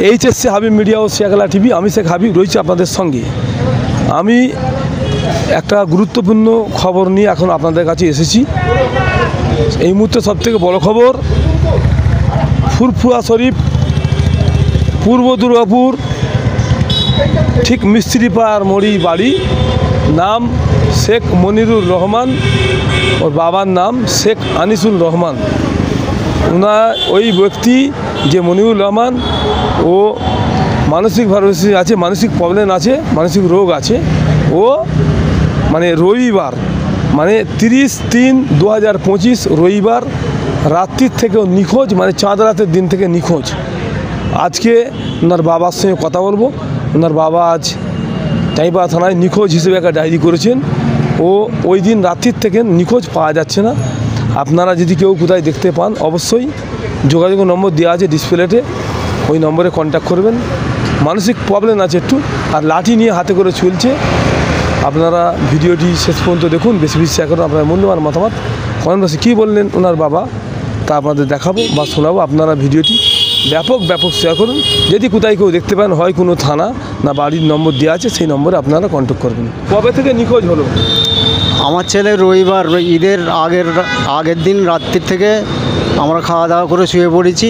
HSC Habib media ও Shekhala TV, আমি শেখ হাবিব রয়েছি আপনাদের সঙ্গে। আমি একটা গুরুত্বপূর্ণ খবর নিয়ে এখন আপনাদের কাছে এসেছি। এই মুহূর্তে সবথেকে বড় খবর, ফুরফুরা শরীফ পূর্ব দুর্গাপুর ঠিক মিস্ত্রিপাড়ার মোড়ি বাড়ি, নাম শেখ মনিরুর রহমান, ওর বাবার নাম শেখ আনিসুল রহমান। ওই ব্যক্তি যে মনিরুর রহমান, ও মানসিকভাবে আছে, মানসিক প্রবলেম আছে, মানসিক রোগ আছে। ও মানে রবিবার মানে 30/3/2025 রবিবার রাত্রির থেকেও নিখোঁজ, মানে চাঁদ রাতের দিন থেকে নিখোঁজ। আজকে ওনার বাবার সঙ্গে কথা বলবো। ওনার বাবা আজ টাইপাড়া থানায় নিখোঁজ হিসেবে একটা ডায়েরি করেছেন। ওই দিন রাত্রির থেকে নিখোঁজ, পাওয়া যাচ্ছে না। আপনারা যদি কেউ কোথায় দেখতে পান, অবশ্যই যোগাযোগ নম্বর দেওয়া আছে ডিসপ্লেতে, ওই নম্বরে কন্ট্যাক্ট করবেন। মানসিক প্রবলেম আছে একটু, আর লাঠি নিয়ে হাতে করে চলছে। আপনারা ভিডিওটি শেষ পর্যন্ত দেখুন, বেশি বেশি শেয়ার করুন। আপনার মূল্যবান মতামত কমেন্ট বক্সে কী বললেন ওনার বাবা তা আপনাদের দেখাবো বা শোনাবো। আপনারা ভিডিওটি ব্যাপক শেয়ার করুন। যদি কোথায় কেউ দেখতে পান, হয় কোনো থানা না বাড়ির নম্বর দেওয়া আছে, সেই নম্বরে আপনারা কন্ট্যাক্ট করবেন। কবে থেকে নিখোঁজ হলো? আমার ছেলে রবিবার ঈদের আগের দিন রাত্রির থেকে আমরা খাওয়া দাওয়া করে শুয়ে পড়েছি,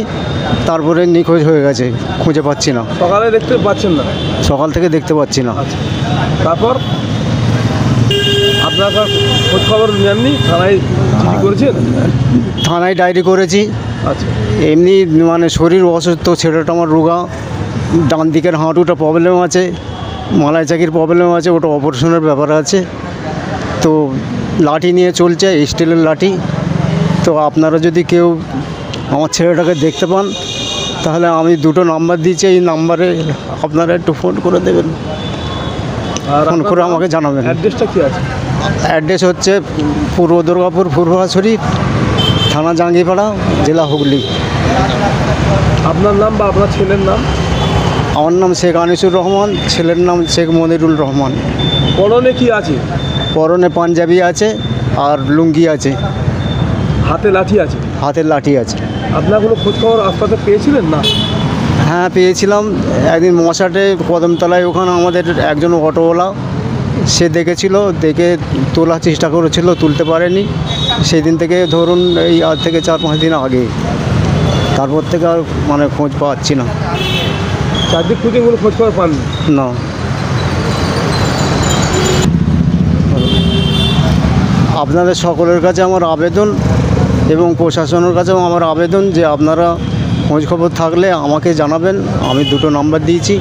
তারপরে নিখোঁজ হয়ে গেছে, খুঁজে পাচ্ছি না। সকালে দেখতে পাচ্ছেন না? সকাল থেকে দেখতে পাচ্ছি না। আচ্ছা, তারপর আপনার খোঁজ খবর নেননি? থানায় চিঠি করেছেন? থানায় ডায়েরি করেছি। আচ্ছা, এমনি মানে শরীর অসুস্থ, ছেলেটা আমার রোগা, ডান দিকের হাঁটুটা প্রবলেম আছে, মালাই চাকির প্রবলেম আছে, ওটা অপারেশনের ব্যাপার আছে। তো লাঠি নিয়ে চলছে, স্টিলের লাঠি। তো আপনারা যদি কেউ আমার ছেলেটাকে দেখতে পান, তাহলে আমি দুটো নাম্বার দিয়েছি, এই নাম্বারে আপনারা একটু ফোন করে দেবেন, ফোন করে আমাকে জানাবেন। অ্যাড্রেসটা কী আছে? অ্যাড্রেস হচ্ছে পূর্ব দুর্গাপুর, ফুরফুরা শরীফ, থানা জাঙ্গিপাড়া, জেলা হুগলি। আপনার নাম বা আপনার ছেলের নাম? আমার নাম শেখ আনিসুর রহমান, ছেলের নাম শেখ মনিরুল রহমান। পরনে কি আছে? পরনে পাঞ্জাবি আছে আর লুঙ্গি আছে। হাতে লাঠি আছে? হাতের লাঠি আছে। আপনার কোনো খোঁজখবর আশপাশে পেয়েছিলেন না? হ্যাঁ, পেয়েছিলাম। একদিন মশাটে কদমতলায়, ওখানে আমাদের একজন অটোওয়ালা, সে দেখেছিল, দেখে তোলার চেষ্টা করেছিল, তুলতে পারেনি। সেই দিন থেকে ধরুন এই আজ থেকে 4-5 দিন আগে, তারপর থেকে আর মানে খোঁজ পাচ্ছি না। চারদিক খুঁজে কোনো খোঁজখবর পাননি? না। আপনাদের সকলের কাছে আমার আবেদন, এবং প্রশাসনের কাছেও আমার আবেদন যে আপনারা খোঁজখবর থাকলে আমাকে জানাবেন। আমি দুটো নাম্বার দিয়েছি,